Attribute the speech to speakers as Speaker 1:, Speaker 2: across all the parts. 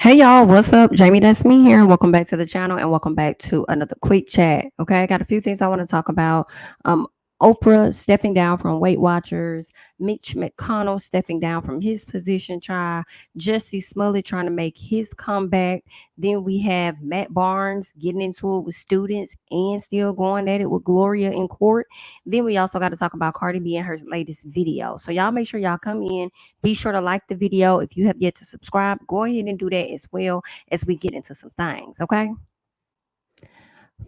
Speaker 1: Hey y'all, what's up? JamiThatsMe here. Welcome back to the channel and welcome back to another quick chat. Okay, I got a few things I want to talk about. Um, Oprah stepping down from Weight Watchers, Mitch McConnell stepping down from his position, Jussie Smollet trying to make his comeback. Then we have Matt Barnes getting into it with students and still going at it with Gloria in court. Then we also got to talk about Cardi B and her latest video. So y'all make sure y'all come in, be sure to like the video. If you have yet to subscribe, go ahead and do that as well as we get into some things, okay?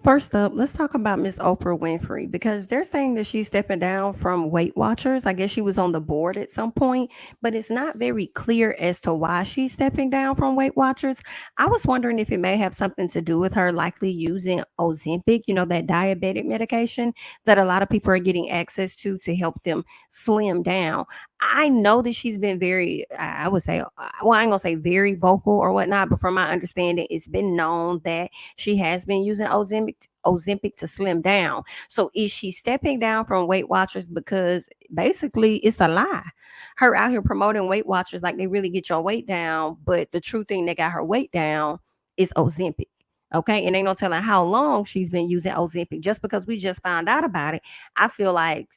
Speaker 1: First up, let's talk about Miss Oprah Winfrey because they're saying that she's stepping down from Weight Watchers. I guess she was on the board at some point, but it's not very clear as to why she's stepping down from Weight Watchers. I was wondering if it may have something to do with her likely using Ozempic, that diabetic medication that a lot of people are getting access to help them slim down. I know that she's been very, I would say, well, I ain't gonna say very vocal or whatnot, but from my understanding, it's been known that she has been using Ozempic to slim down. So is she stepping down from Weight Watchers because basically it's a lie? Her out here promoting Weight Watchers like they really get your weight down, but the true thing that got her weight down is Ozempic. Okay, and ain't no telling how long she's been using Ozempic. Just because we just found out about it, I feel like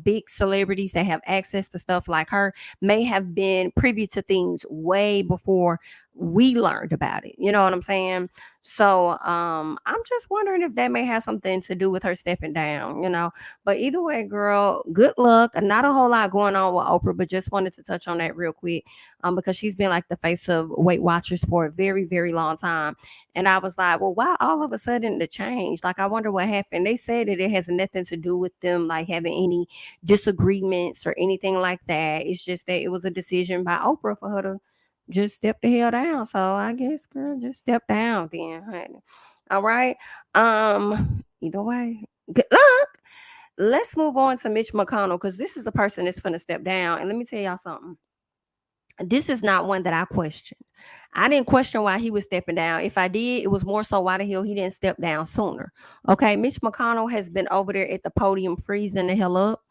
Speaker 1: big celebrities that have access to stuff like her may have been privy to things way before we learned about it. You know what I'm saying? So I'm just wondering if that may have something to do with her stepping down. But either way, girl, good luck. Not a whole lot going on with Oprah, but just wanted to touch on that real quick. Because she's been like the face of Weight Watchers for a very, very long time. And I was like, well, why all of a sudden the change? Like, I wonder what happened. They said that it has nothing to do with them like having any disagreements or anything like that. It's just that it was a decision by Oprah for her to just step the hell down. So I guess, girl, just step down then, honey. All right. Either way, good luck. Let's move on to Mitch McConnell because this is the person that's going to step down. And let me tell y'all something. This is not one that I question. I didn't question why he was stepping down. If I did, it was more so why the hell he didn't step down sooner. Okay, Mitch McConnell has been over there at the podium freezing the hell up,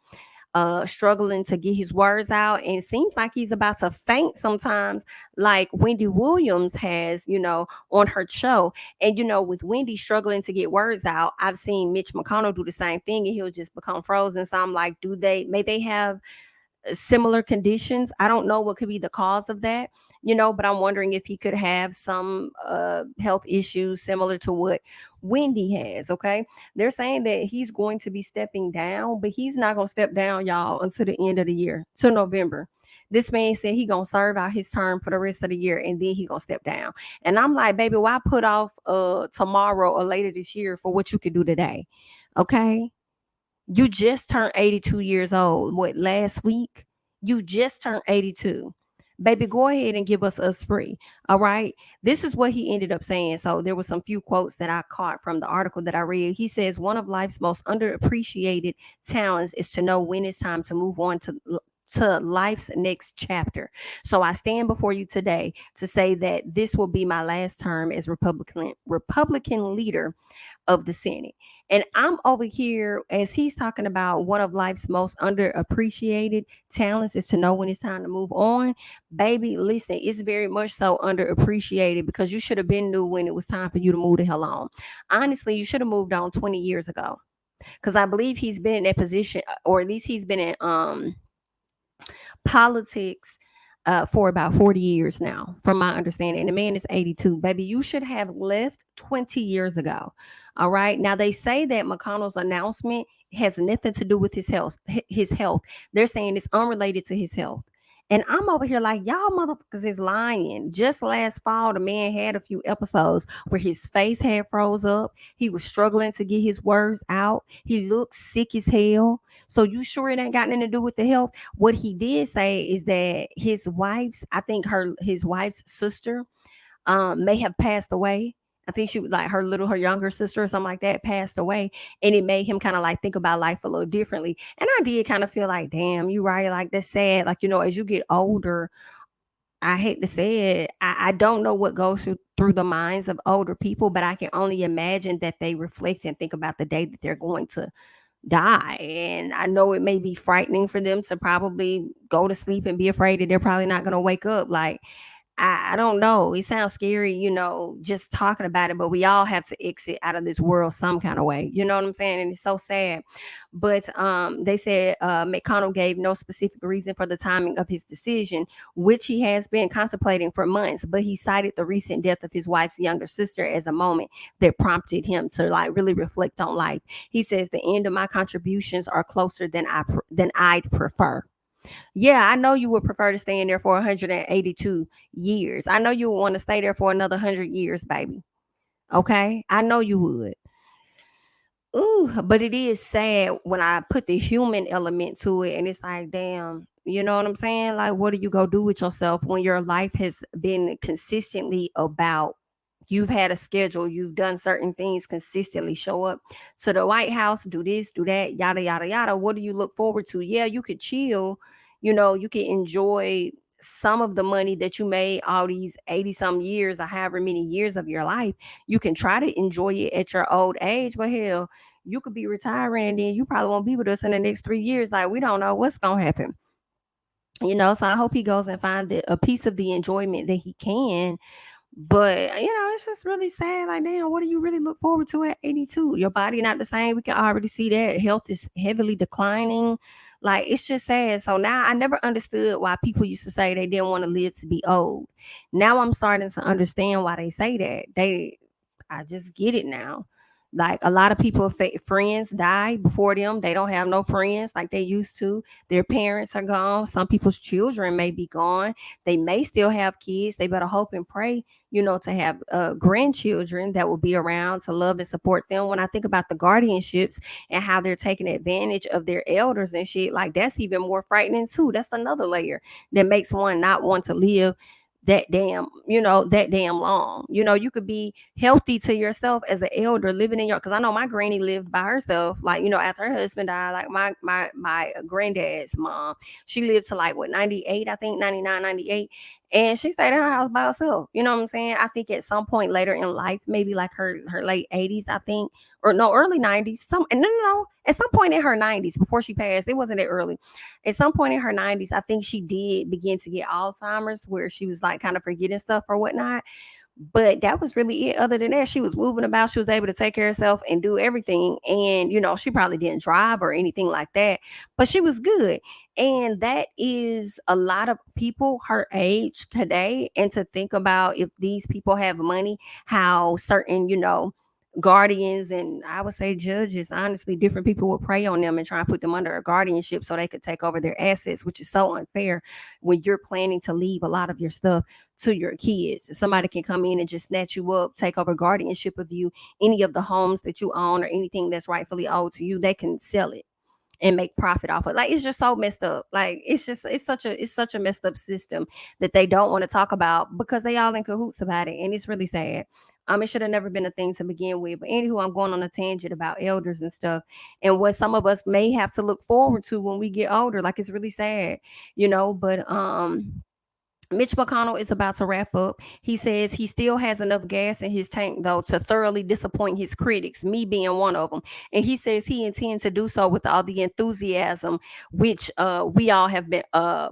Speaker 1: struggling to get his words out, and it seems like he's about to faint sometimes, like Wendy Williams has, on her show. And with Wendy struggling to get words out, I've seen Mitch McConnell do the same thing, and he'll just become frozen. So I'm like, may they have similar conditions? I don't know what could be the cause of that, but I'm wondering if he could have some health issues similar to what Wendy has. Okay, they're saying that he's going to be stepping down, but he's not going to step down, y'all, until the end of the year, till November. This man said he gonna serve out his term for the rest of the year and then he gonna step down. And I'm like, baby, why put off tomorrow or later this year for what you could do today? Okay, you just turned 82 years old. What, last week? You just turned 82. Baby, go ahead and give us free. All right. This is what he ended up saying. So there were some few quotes that I caught from the article that I read. He says, one of life's most underappreciated talents is to know when it's time to move on to life's next chapter. So I stand before you today to say that this will be my last term as Republican leader of the Senate. And I'm over here as he's talking about one of life's most underappreciated talents is to know when it's time to move on. Baby, listen, it's very much so underappreciated because you should have been knew when it was time for you to move the hell on. Honestly, you should have moved on 20 years ago. Because I believe he's been in that position, or at least he's been in politics for about 40 years now, from my understanding. And the man is 82. Baby, you should have left 20 years ago. All right. Now they say that McConnell's announcement has nothing to do with his health. His health. They're saying it's unrelated to his health. And I'm over here like, y'all motherfuckers is lying. Just last fall, the man had a few episodes where his face had froze up. He was struggling to get his words out. He looked sick as hell. So you sure it ain't got nothing to do with the health? What he did say is that his wife's sister may have passed away. I think she was like her younger sister or something like that passed away. And it made him kind of like think about life a little differently. And I did kind of feel like, damn, you right. Like, that's sad. Like, as you get older, I hate to say it, I don't know what goes through the minds of older people, but I can only imagine that they reflect and think about the day that they're going to die. And I know it may be frightening for them to probably go to sleep and be afraid that they're probably not going to wake up. Like, I don't know. It sounds scary, just talking about it, but we all have to exit out of this world some kind of way. You know what I'm saying? And it's so sad. But they said McConnell gave no specific reason for the timing of his decision, which he has been contemplating for months. But he cited the recent death of his wife's younger sister as a moment that prompted him to like really reflect on life. He says the end of my contributions are closer than I'd prefer. Yeah, I know you would prefer to stay in there for 182 years. I know you would want to stay there for another 100 years, baby. Okay? I know you would. Ooh, but it is sad when I put the human element to it, and it's like, damn, you know what I'm saying? Like, what do you go do with yourself when your life has been consistently about you've had a schedule, you've done certain things consistently, show up to the White House, do this, do that, yada, yada, yada. What do you look forward to? Yeah, you could chill, you could enjoy some of the money that you made all these 80 some years or however many years of your life. You can try to enjoy it at your old age, but hell, you could be retiring and then you probably won't be with us in the next 3 years. Like, we don't know what's gonna happen. So I hope he goes and find a piece of the enjoyment that he can. But it's just really sad. Like, damn, what do you really look forward to at 82? Your body not the same. We can already see that health is heavily declining. Like, it's just sad. So now I never understood why people used to say they didn't want to live to be old. Now I'm starting to understand why they say that. I just get it now. Like, a lot of people, friends die before them. They don't have no friends like they used to. Their parents are gone. Some people's children may be gone. They may still have kids. They better hope and pray, to have grandchildren that will be around to love and support them. When I think about the guardianships and how they're taking advantage of their elders and shit, like, that's even more frightening too. That's another layer that makes one not want to live that damn long. You could be healthy to yourself as an elder living in your, because I know my granny lived by herself, like, after her husband died. Like, my granddad's mom, she lived to like what, 98, I think, 99, 98, and she stayed in her house by herself. You know what I'm saying? I think at some point later in life, maybe like her late 80s, I think, or no, early 90s, no, at some point in her 90s before she passed. It wasn't that early. At some point in her 90s, I think she did begin to get Alzheimer's, where she was like kind of forgetting stuff or whatnot. But that was really it. Other than that, she was moving about. She was able to take care of herself and do everything. And, she probably didn't drive or anything like that, but she was good. And that is a lot of people her age today. And to think about, if these people have money, how certain, guardians, and I would say judges, honestly, different people will prey on them and try and put them under a guardianship so they could take over their assets, which is so unfair when you're planning to leave a lot of your stuff to your kids. Somebody can come in and just snatch you up, take over guardianship of you. Any of the homes that you own or anything that's rightfully owed to you, they can sell it and make profit off it. Like, it's just so messed up. Like, it's such a messed up system that they don't want to talk about because they all in cahoots about it, and it's really sad. It should have never been a thing to begin with. But anywho, I'm going on a tangent about elders and stuff and what some of us may have to look forward to when we get older. Like, it's really sad, but Mitch McConnell is about to wrap up. He says he still has enough gas in his tank, though, to thoroughly disappoint his critics, me being one of them. And he says he intends to do so with all the enthusiasm, which we all have been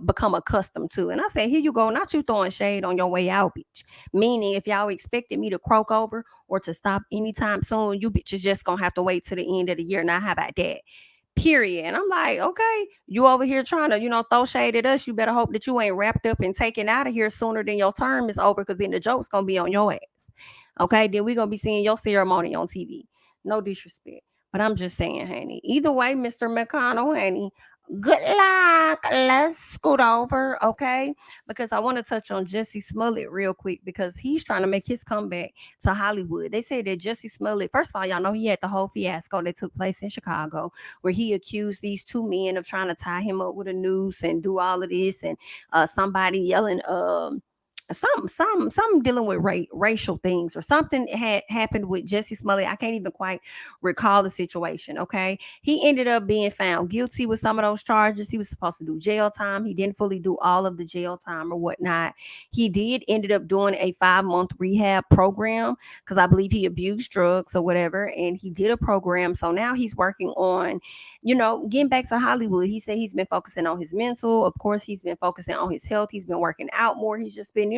Speaker 1: become accustomed to. And I said, here you go, not you throwing shade on your way out, bitch. Meaning, if y'all expected me to croak over or to stop anytime soon, you bitches just gonna have to wait to the end of the year. Now, how about that? Period. And I'm like, okay, you over here trying to, throw shade at us. You better hope that you ain't wrapped up and taken out of here sooner than your term is over, because then the joke's gonna be on your ass. Okay, then we're gonna be seeing your ceremony on TV. No disrespect, but I'm just saying, honey. Either way, Mr. McConnell, honey, good luck. Let's scoot over, okay? Because I want to touch on Jussie Smollett real quick, because he's trying to make his comeback to Hollywood. They say that Jussie Smollett, first of all, y'all know he had the whole fiasco that took place in Chicago, where he accused these two men of trying to tie him up with a noose and do all of this, and somebody yelling, some dealing with racial things, or something had happened with Jussie Smollett. I can't even quite recall the situation. Okay, he ended up being found guilty with some of those charges. He was supposed to do jail time. He didn't fully do all of the jail time or whatnot. He did ended up doing a 5-month rehab program, because I believe he abused drugs or whatever, and he did a program. So now he's working on, getting back to Hollywood. He said he's been focusing on his mental. Of course, he's been focusing on his health. He's been working out more. He's just been,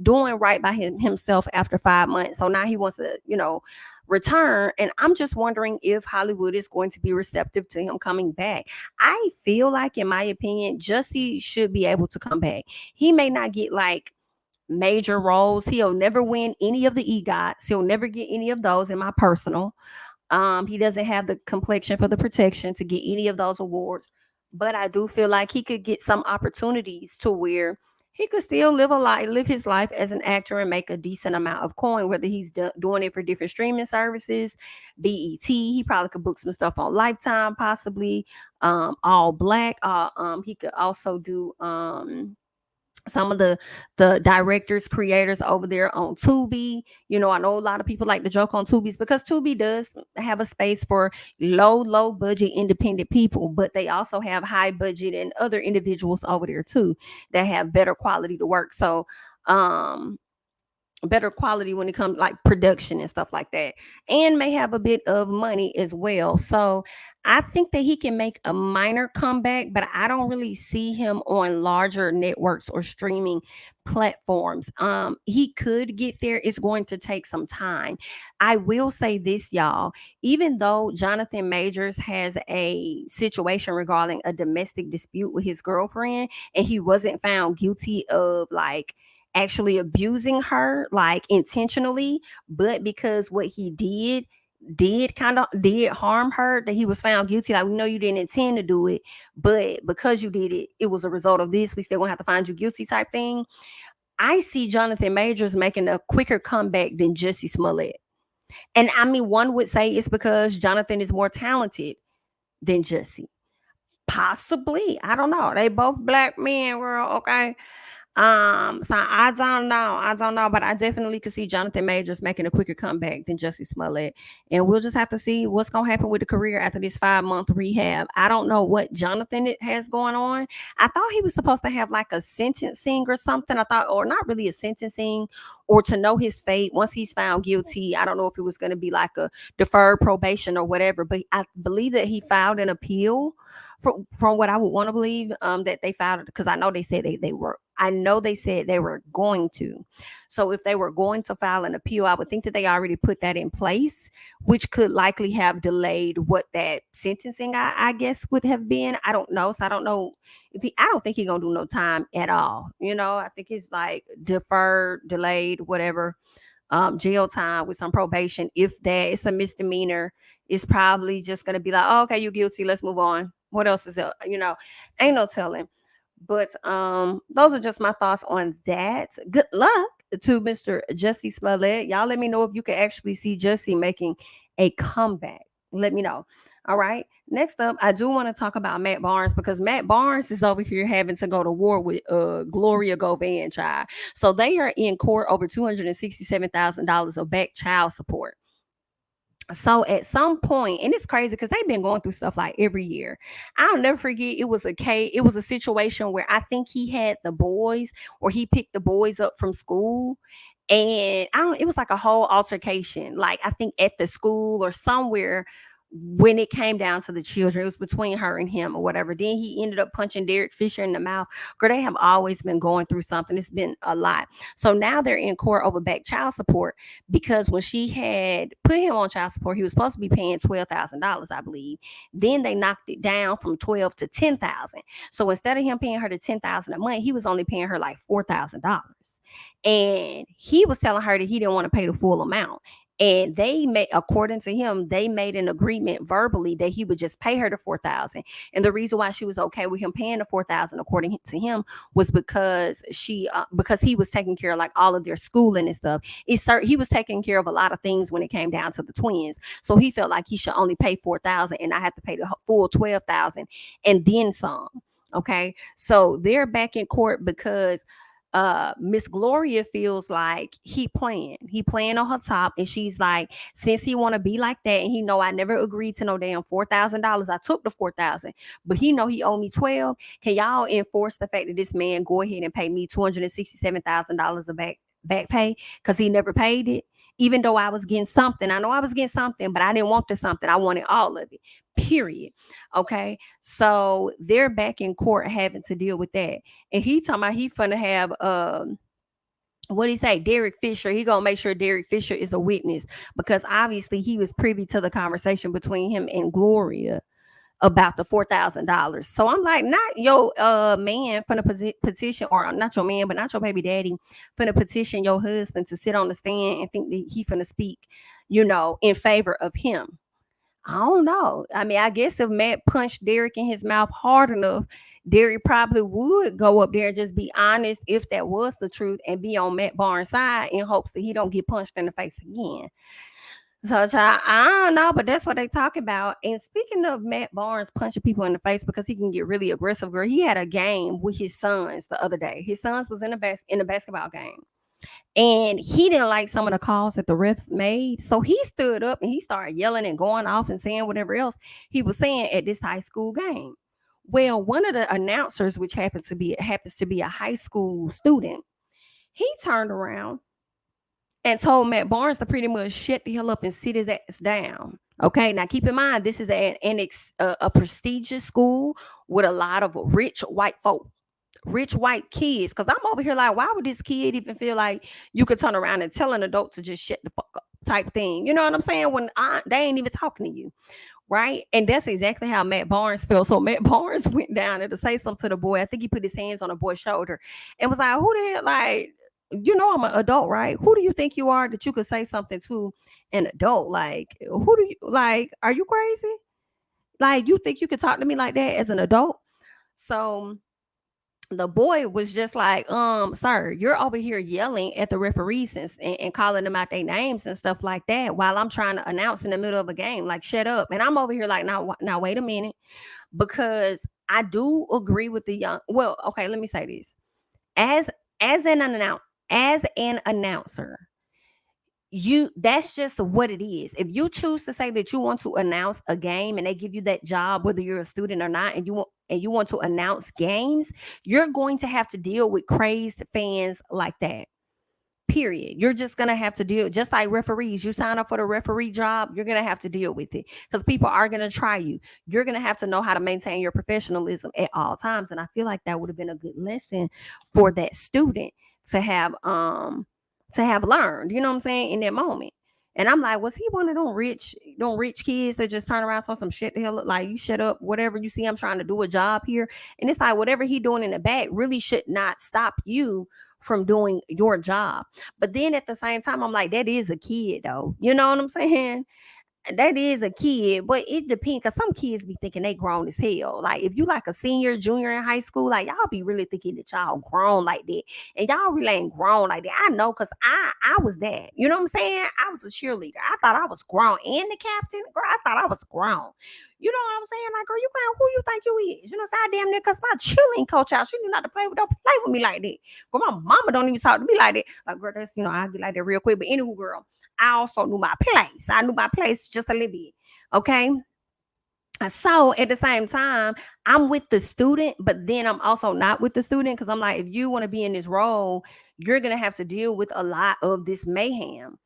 Speaker 1: doing right by himself after 5 months. So now he wants to, return. And I'm just wondering if Hollywood is going to be receptive to him coming back. I feel like, in my opinion, Jussie should be able to come back. He may not get like major roles. He'll never win any of the EGOTs. He'll never get any of those, in my personal. He doesn't have the complexion for the protection to get any of those awards. But I do feel like he could get some opportunities to where he could still live his life as an actor and make a decent amount of coin, whether he's doing it for different streaming services, BET. He probably could book some stuff on Lifetime, possibly. All Black. He could also do some of the directors, creators over there on Tubi. I know a lot of people like to joke on Tubi's because Tubi does have a space for low budget independent people, but they also have high budget and other individuals over there too that have better quality to work. So better quality when it comes like production and stuff like that, and may have a bit of money as well. So I think that he can make a minor comeback, but I don't really see him on larger networks or streaming platforms. He could get there. It's going to take some time. I will say this, y'all. Even though Jonathan Majors has a situation regarding a domestic dispute with his girlfriend, and he wasn't found guilty of like actually abusing her like intentionally, but because what he did kind of did harm her, that he was found guilty. Like, we know you didn't intend to do it, but because you did it, it was a result of this. We still gonna have to find you guilty type thing. I see Jonathan Majors making a quicker comeback than Jussie Smollett. And I mean, one would say it's because Jonathan is more talented than Jussie. Possibly. I don't know. They both black men, girl. Okay. So I don't know. But I definitely could see Jonathan Majors making a quicker comeback than Jussie Smollett. And we'll just have to see what's gonna happen with the career after this 5-month rehab. I don't know what Jonathan has going on. I thought he was supposed to have like a sentencing or something. I thought, or not really a sentencing, or to know his fate once he's found guilty. I don't know if it was gonna be like a deferred probation or whatever, but I believe that he filed an appeal from what I would want to believe, that they filed, because I know they said they said they were going to. So if they were going to file an appeal, I would think that they already put that in place, which could likely have delayed what that sentencing, I guess, would have been. I don't know. So I don't know if I don't think he's gonna do no time at all. I think it's like deferred, delayed, whatever. Jail time with some probation. If that it's a misdemeanor, it's probably just gonna be like, oh, okay, you're guilty, let's move on. What else is there? Ain't no telling. But those are just my thoughts on that. Good luck to Mr. Jussie Smollett. Y'all let me know if you can actually see Jussie making a comeback. Let me know. All right. Next up, I do want to talk about Matt Barnes, because Matt Barnes is over here having to go to war with Gloria Govan, child. So they are in court over $267,000 of back child support. So at some point, and it's crazy because they've been going through stuff like every year. I'll never forget, it was a situation where I think he had the boys, or he picked the boys up from school. And it was like a whole altercation, like I think at the school or somewhere, when it came down to the children. It was between her and him or whatever. Then he ended up punching Derek Fisher in the mouth. Girl, they have always been going through something. It's been a lot. So now they're in court over back child support, because when she had put him on child support, he was supposed to be paying $12,000, I believe. Then they knocked it down from 12 to 10,000. So instead of him paying her the 10,000 a month, he was only paying her like $4,000. And he was telling her that he didn't want to pay the full amount. And they made, according to him, they made an agreement verbally that he would just pay her the 4,000. And the reason why she was okay with him paying the 4,000, according to him, was because because he was taking care of like all of their schooling and stuff. He was taking care of a lot of things when it came down to the twins. So he felt like he should only pay 4,000, and I have to pay the full 12,000 and then some. Okay, so they're back in court because Miss Gloria feels like he playing on her top, and she's like, since he want to be like that, and he know I never agreed to no damn $4,000, I took the 4,000, but he know he owe me 12. Can y'all enforce the fact that this man go ahead and pay me $267,000 of back pay, because he never paid it? Even though I was getting something, I know I was getting something, but I didn't want the something, I wanted all of it, period. Okay, so they're back in court having to deal with that. And he talking about he finna have what he say? Derek Fisher. He gonna make sure Derek Fisher is a witness because obviously he was privy to the conversation between him and Gloria about the $4,000. So I'm like, not your man for the petition, or not your man, but not your baby daddy for the petition your husband to sit on the stand and think that he finna speak, in favor of him. I don't know. I mean, I guess if Matt punched Derek in his mouth hard enough, Derek probably would go up there and just be honest if that was the truth and be on Matt Barnes' side in hopes that he don't get punched in the face again. So, child, I don't know, but that's what they talk about. And speaking of Matt Barnes punching people in the face because he can get really aggressive, girl, he had a game with his sons the other day. His sons was in the basketball game, and he didn't like some of the calls that the refs made. So he stood up and he started yelling and going off and saying whatever else he was saying at this high school game. Well, one of the announcers, which happens to be a high school student, he turned around and told Matt Barnes to pretty much shut the hell up and sit his ass down. Okay, now keep in mind this is a prestigious school with a lot of rich white folk, rich white kids. Because I'm over here like, why would this kid even feel like you could turn around and tell an adult to just shut the fuck up, type thing? You know what I'm saying? When they ain't even talking to you, right? And that's exactly how Matt Barnes felt. So Matt Barnes went down there to say something to the boy. I think he put his hands on the boy's shoulder and was like, "Who the hell, like?" I'm an adult, right? Who do you think you are that you could say something to an adult? Like, who do you like? Are you crazy? Like, you think you could talk to me like that as an adult? So the boy was just like, sir, you're over here yelling at the referees and calling them out their names and stuff like that while I'm trying to announce in the middle of a game. Like, shut up. And I'm over here like, now, wait a minute, because I do agree with the young. Well, okay, let me say this. As as an announcer, as an announcer, that's just what it is. If you choose to say that you want to announce a game and they give you that job, whether you're a student or not, and you want to announce games, you're going to have to deal with crazed fans like that. Period. You're just gonna have to deal, just like referees. You sign up for the referee job, you're gonna have to deal with it because people are gonna try you. You're gonna have to know how to maintain your professionalism at all times. And I feel like that would have been a good lesson for that student to have learned, you know what I'm saying, in that moment. And I'm like, was he one of them rich kids that just turn around on some shit that he'll look like, you shut up, whatever, you see, I'm trying to do a job here. And it's like whatever he doing in the back really should not stop you from doing your job. But then at the same time, I'm like, that is a kid though. You know what I'm saying? That is a kid, but it depends because some kids be thinking they grown as hell. Like if you like a senior, junior in high school, like y'all be really thinking that y'all grown like that, and y'all really ain't grown like that. I know because I was that. You know what I'm saying? I was a cheerleader. I thought I was grown, and the captain, girl, I thought I was grown. You know what I'm saying? Like, girl, you grown? Who you think you is? You know, so I damn near because my cheerleading coach out, she knew not to play with, don't play with me like that. Girl, my mama don't even talk to me like that. Like, girl, that's I'll get like that real quick. But anywho, girl. I also knew my place. I knew my place just a little bit. Okay. So at the same time, I'm with the student, but then I'm also not with the student because I'm like, if you want to be in this role, you're going to have to deal with a lot of this mayhem.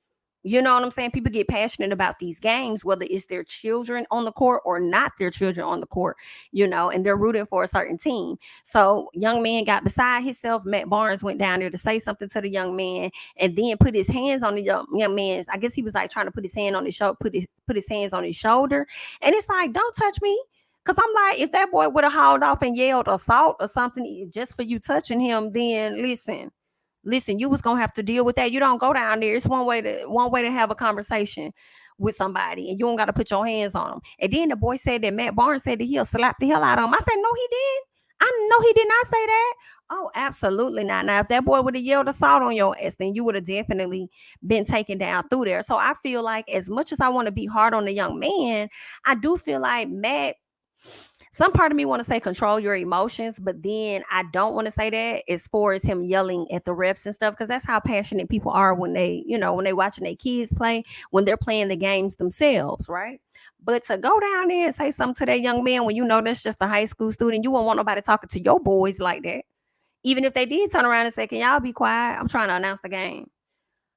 Speaker 1: You know what I'm saying? People get passionate about these games, whether it's their children on the court or not their children on the court, and they're rooting for a certain team. So young man got beside himself. Matt Barnes went down there to say something to the young man and then put his hands on the young man. I guess he was like trying to put his hand on his shoulder, put his hands on his shoulder. And it's like, don't touch me. Cause I'm like, if that boy would have hauled off and yelled assault or something just for you touching him, then listen, you was gonna have to deal with that. You don't go down there. It's one way to have a conversation with somebody, and you don't got to put your hands on them. And then the boy said that Matt Barnes said that he'll slap the hell out of him. I said, no, he didn't. I know he did not say that. Oh, absolutely not. Now, if that boy would have yelled assault on your ass, then you would have definitely been taken down through there. So I feel like as much as I want to be hard on the young man, I do feel like Matt, some part of me want to say control your emotions, but then I don't want to say that as far as him yelling at the refs and stuff, because that's how passionate people are when they watching their kids play, when they're playing the games themselves, right? But to go down there and say something to that young man when you know that's just a high school student, you won't want nobody talking to your boys like that. Even if they did turn around and say, can y'all be quiet? I'm trying to announce the game.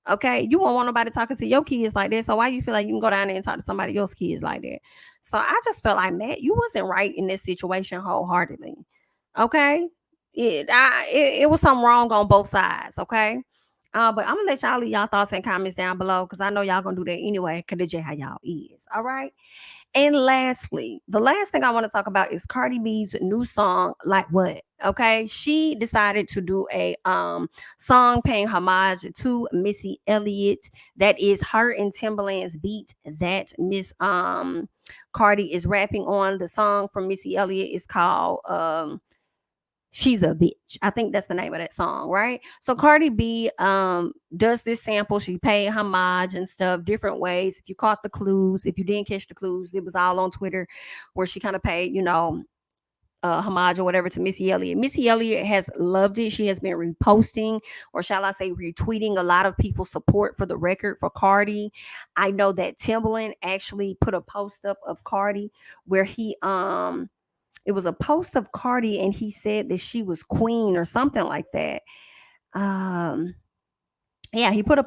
Speaker 1: Okay, you won't want nobody talking to your kids like that. So why you feel like you can go down there and talk to somebody else's kids like that? So I just felt like, Matt, you wasn't right in this situation wholeheartedly. Okay, it was something wrong on both sides. Okay, But I'm gonna let y'all leave y'all thoughts and comments down below because I know y'all gonna do that anyway. Cause that's just how y'all is. All right. And lastly, the last thing I want to talk about is Cardi B's new song, Like What? Okay. She decided to do a song paying homage to Missy Elliott. That is her and Timbaland's beat that Miss Cardi is rapping on. The song from Missy Elliott is called She's a Bitch. I think that's the name of that song, right? So Cardi B does this sample. She paid homage and stuff different ways. If you caught the clues, if you didn't catch the clues, it was all on Twitter where she kind of paid, homage or whatever to Missy Elliott. Missy Elliott has loved it. She has been reposting, or shall I say retweeting, a lot of people's support for the record for Cardi. I know that Timbaland actually put a post up of Cardi where he it was a post of Cardi and he said that she was queen or something like that. Um, yeah, he put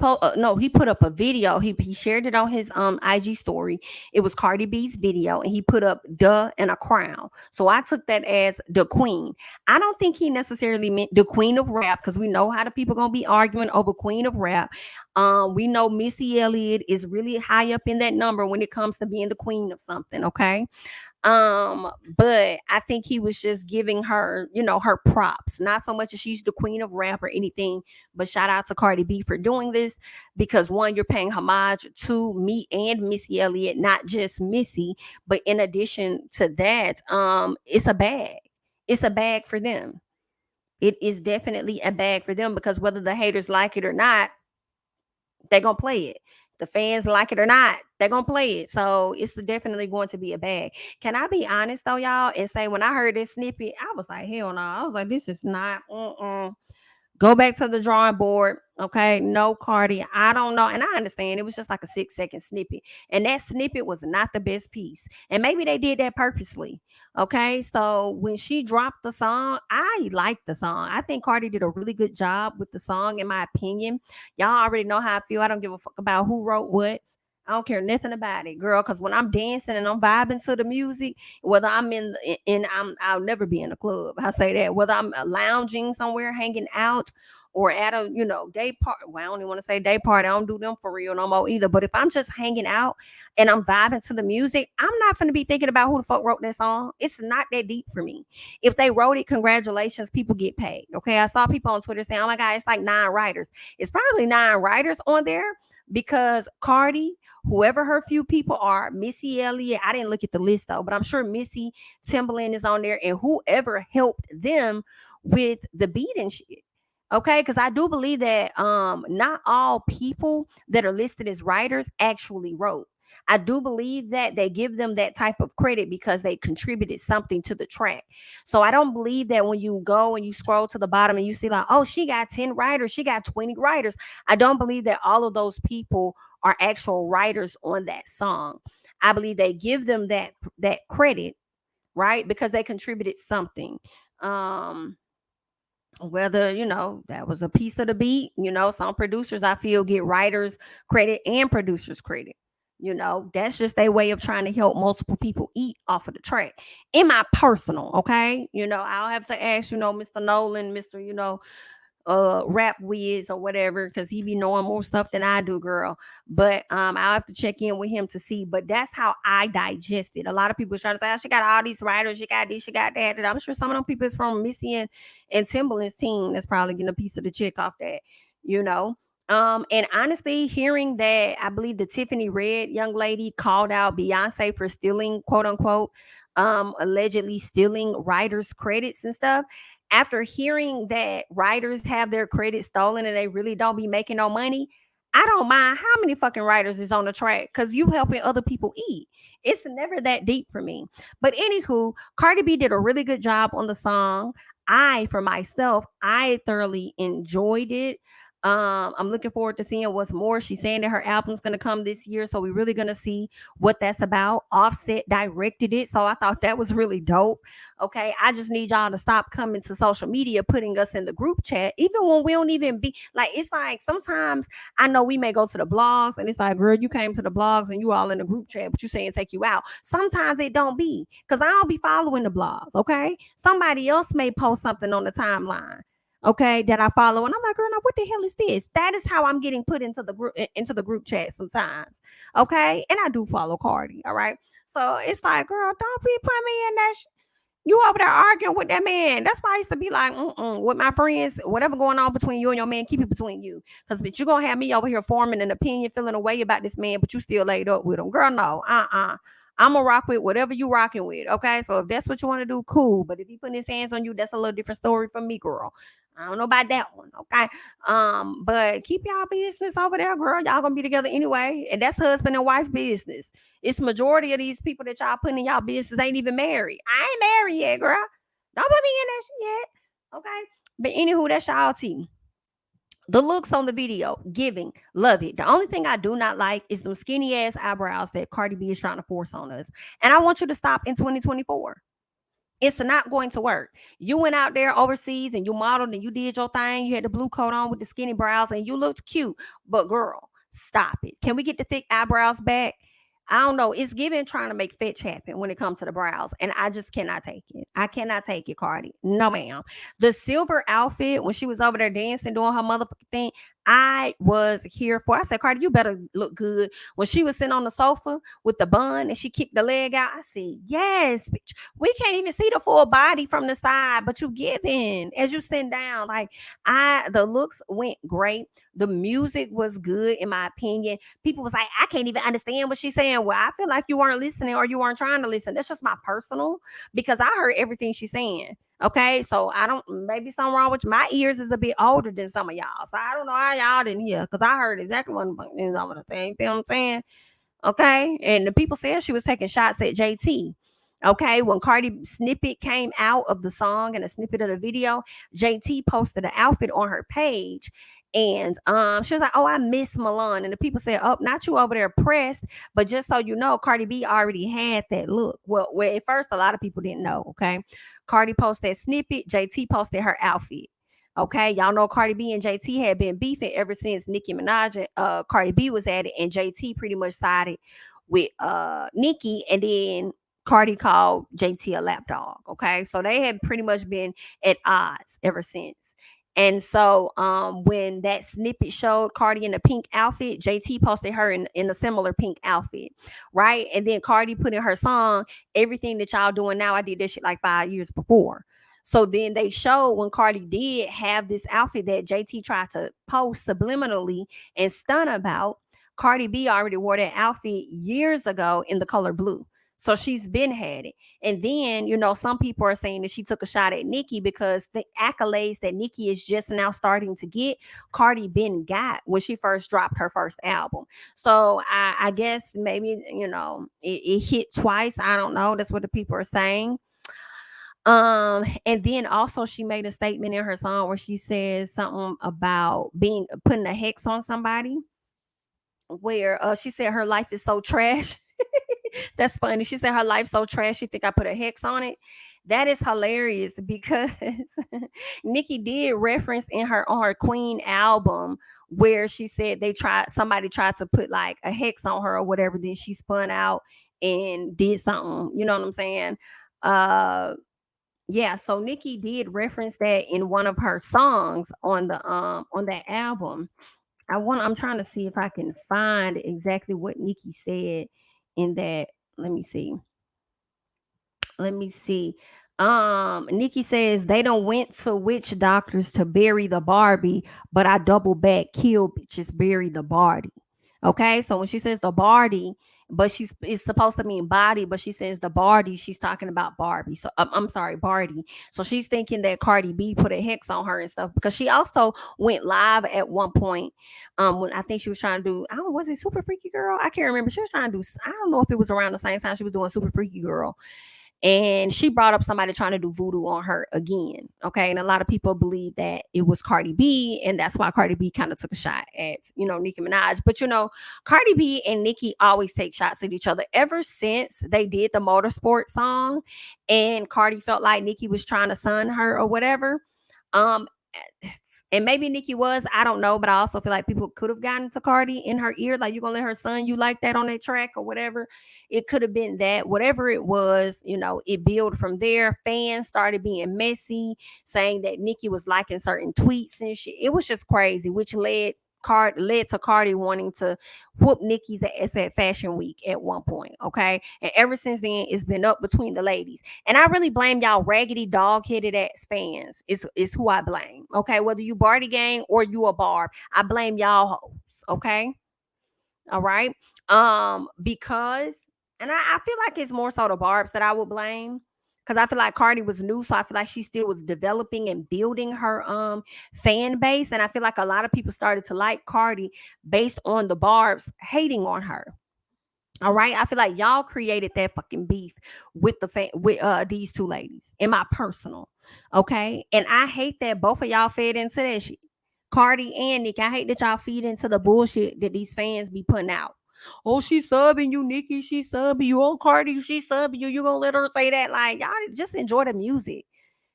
Speaker 1: he put up a video. He shared it on his IG story. It was Cardi B's video, and he put up "duh" and a crown. So I took that as the queen. I don't think he necessarily meant the queen of rap, because we know how the people gonna be arguing over queen of rap. We know Missy Elliott is really high up in that number when it comes to being the queen of something. Okay. But I think he was just giving her, her props, not so much as she's the queen of rap or anything, but shout out to Cardi B for doing this, because one, you're paying homage to me and Missy Elliott, not just Missy, but in addition to that, it's a bag. It's a bag for them. It is definitely a bag for them, because whether the haters like it or not, they're gonna play it. The fans like it or not, they're gonna play it. So it's definitely going to be a bag. Can I be honest though, y'all, and say when I heard this snippet, I was like, hell no. I was like, this is not. Go back to the drawing board. Okay. No, Cardi. I don't know. And I understand it was just like a 6-second snippet. And that snippet was not the best piece. And maybe they did that purposely. Okay. So when she dropped the song, I liked the song. I think Cardi did a really good job with the song, in my opinion. Y'all already know how I feel. I don't give a fuck about who wrote what. I don't care nothing about it, girl. Because when I'm dancing and I'm vibing to the music, whether I'm I'll never be in a club. I say that. Whether I'm lounging somewhere, hanging out, or at a day party. Well, I don't even want to say day party. I don't do them for real no more either. But if I'm just hanging out and I'm vibing to the music, I'm not gonna be thinking about who the fuck wrote that song. It's not that deep for me. If they wrote it, congratulations. People get paid. Okay. I saw people on Twitter saying, "Oh my God, it's like 9 writers." It's probably 9 writers on there, because Cardi, whoever her few people are, Missy Elliott, I didn't look at the list though, but I'm sure Missy, Timbaland is on there, and whoever helped them with the beat and shit. Okay, because I do believe that not all people that are listed as writers actually wrote. I do believe that they give them that type of credit because they contributed something to the track. So I don't believe that when you go and you scroll to the bottom and you see like, oh, she got 10 writers, she got 20 writers. I don't believe that all of those people are actual writers on that song. I believe they give them that credit, right? Because they contributed something. Whether that was a piece of the beat, some producers I feel get writers credit and producers credit. That's just their way of trying to help multiple people eat off of the track. In my personal, okay, I'll have to ask, Mr. Nolan, Mr. Rap Wiz or whatever, because he be knowing more stuff than I do, girl. But I'll have to check in with him to see. But that's how I digest it. A lot of people are trying to say, oh, she got all these writers, she got this, she got that. And I'm sure some of them people is from Missy and Timbaland's team that's probably getting a piece of the chick off that, you know. And honestly, hearing that, I believe the Tiffany Red young lady called out Beyonce for stealing, quote unquote, allegedly stealing writers' credits and stuff. After hearing that writers have their credits stolen and they really don't be making no money, I don't mind how many fucking writers is on the track, because you helping other people eat. It's never that deep for me. But anywho, Cardi B did a really good job on the song. For myself, I thoroughly enjoyed it. I'm looking forward to seeing what's more. She's saying that her album's gonna come this year, so we're really gonna see what that's about. Offset directed it, so I thought that was really dope. Okay, I just need y'all to stop coming to social media, putting us in the group chat, even when we don't even be like. It's like sometimes I know we may go to the blogs, and it's like, girl, you came to the blogs and you all in the group chat, but you saying take you out. Sometimes it don't be, because I don't be following the blogs. Okay, somebody else may post something on the timeline. okay, that I follow, and I'm like, girl, now what the hell is this? That is how I'm getting put into the group chat sometimes, okay? And I do follow Cardi, all right. So it's like, girl, don't be putting me in that. You over there arguing with that man. That's why I used to be like, with my friends, whatever going on between you and your man, keep it between you. Because bitch, you're gonna have me over here forming an opinion, feeling a way about this man, but you still laid up with him. Girl, no. I'm gonna rock with whatever you rocking with. Okay. So if that's what you want to do, cool. But if he putting his hands on you, that's a little different story from me, girl. I don't know about that one. Okay. But keep y'all business over there, girl. Y'all gonna be together anyway. And that's husband and wife business. It's majority of these people that y'all putting in y'all business ain't even married. I ain't married yet, girl. Don't put me in that shit yet. Okay. But anywho, that's y'all team. The looks on the video, giving, love it. The only thing I do not like is them skinny ass eyebrows that Cardi B is trying to force on us. And I want you to stop in 2024. It's not going to work. You went out there overseas and you modeled and you did your thing. You had the blue coat on with the skinny brows and you looked cute. But girl, stop it. Can we get the thick eyebrows back? I don't know. It's giving trying to make fetch happen when it comes to the brows. And I just cannot take it. I cannot take it, Cardi. No, ma'am. The silver outfit when she was over there dancing, doing her motherfucking thing, I was here for. I said, Cardi, you better look good. When she was sitting on the sofa with the bun and she kicked the leg out, I said, yes, bitch. We can't even see the full body from the side, but you giving as you stand down. Like the looks went great. The music was good, in my opinion. People was like, I can't even understand what she's saying. Well, I feel like you weren't listening or you weren't trying to listen. That's just my personal, because I heard everything she's saying. Okay, so I don't, maybe something wrong with my ears is a bit older than some of y'all. So I don't know how y'all didn't hear, because I heard exactly what is over the thing. You know what I'm saying? Okay. And the people said she was taking shots at JT. Okay. When Cardi snippet came out of the song and a snippet of the video, JT posted an outfit on her page. And she was like, oh, I miss Milan. And the people said, oh, not you over there pressed, but just so you know, Cardi B already had that look. Well, at first, a lot of people didn't know. Okay. Cardi posted that snippet, JT posted her outfit. Okay, y'all know Cardi B and JT had been beefing ever since Nicki Minaj and Cardi B was at it, and JT pretty much sided with Nicki, and then Cardi called JT a lapdog. Okay, so they had pretty much been at odds ever since. And so when that snippet showed Cardi in a pink outfit, JT posted her in a similar pink outfit, right? And then Cardi put in her song, everything that y'all doing now, I did this shit like 5 years before. So then they showed when Cardi did have this outfit that JT tried to post subliminally and stun about. Cardi B already wore that outfit years ago in the color blue. So she's been had it. And then, some people are saying that she took a shot at Nicki because the accolades that Nicki is just now starting to get, Cardi been got when she first dropped her first album. So I guess maybe, it hit twice. I don't know. That's what the people are saying. And then also she made a statement in her song where she says something about putting a hex on somebody, where she said her life is so trash. That's funny. She said her life's so trash, you think I put a hex on it? That is hilarious because Nicki did reference on her Queen album where she said somebody tried to put like a hex on her or whatever, then she spun out and did something. You know what I'm saying? Uh yeah, so Nicki did reference that in one of her songs on that album. I'm trying to see if I can find exactly what Nicki said in that. Let me see. Let me see. Nikki says they don't went to witch doctors to bury the Barbie, but I double back, kill bitches, bury the body. Okay, so when she says the Barbie, but it's supposed to mean body, but she says the Barbie, she's talking about Barbie. So I'm sorry, Barbie. So she's thinking that Cardi B put a hex on her and stuff, because she also went live at one point. When I think she was trying to do, I don't know, was it Super Freaky Girl? I can't remember. She was trying to do, I don't know if it was around the same time she was doing Super Freaky Girl, and she brought up somebody trying to do voodoo on her again. Okay. And a lot of people believe that it was Cardi B, and that's why Cardi B kind of took a shot at, Nicki Minaj. But, Cardi B and Nicki always take shots at each other ever since they did the Motorsport song, and Cardi felt like Nicki was trying to sun her or whatever. and maybe Nicki was, I don't know, but I also feel like people could have gotten to Cardi in her ear, like, you gonna let her son you like that on that track or whatever. It could have been that, whatever it was, it built from there. Fans started being messy, saying that Nicki was liking certain tweets and shit. It was just crazy, which led to Cardi wanting to whoop Nicki's ass at Fashion Week at one point. Okay. And ever since then, it's been up between the ladies. And I really blame y'all raggedy dog-headed ass fans. Is who I blame. Okay. Whether you Barty gang or you a Barb, I blame y'all hoes. Okay. All right. Because, and I feel like it's more so the Barbs that I would blame. Because I feel like Cardi was new, so I feel like she still was developing and building her fan base. And I feel like a lot of people started to like Cardi based on the Barbs hating on her. All right. I feel like y'all created that fucking beef with these two ladies, in my personal. Okay. And I hate that both of y'all fed into that shit. Cardi and Nicki. I hate that y'all feed into the bullshit that these fans be putting out. Oh, she's subbing you, Nicki. She's subbing you. Oh, Cardi, she's subbing you. You gonna let her say that? Like, y'all just enjoy the music.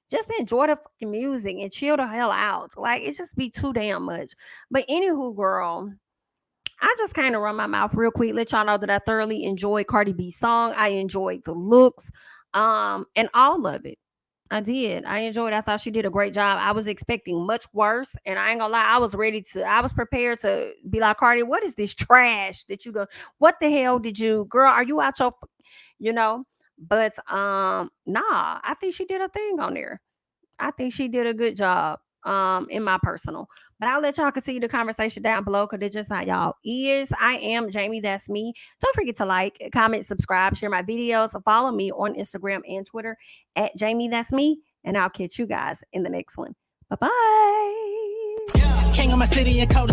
Speaker 1: Just enjoy the fucking music and chill the hell out. Like, it just be too damn much. But anywho, girl, I just kind of run my mouth real quick. Let y'all know that I thoroughly enjoyed Cardi B's song. I enjoyed the looks, and all of it. I did. I enjoyed it. I thought she did a great job. I was expecting much worse. And I ain't gonna lie, I was prepared to be like, Cardi, what is this trash that you go? What the hell did you, girl? Are you out your, you know? But nah, I think she did a thing on there. I think she did a good job, in my personal. But I'll let y'all continue the conversation down below because it's just how y'all is. I am Jami. That's me. Don't forget to like, comment, subscribe, share my videos. Follow me on Instagram and Twitter at Jami. That's me. And I'll catch you guys in the next one. Bye-bye. King of my city and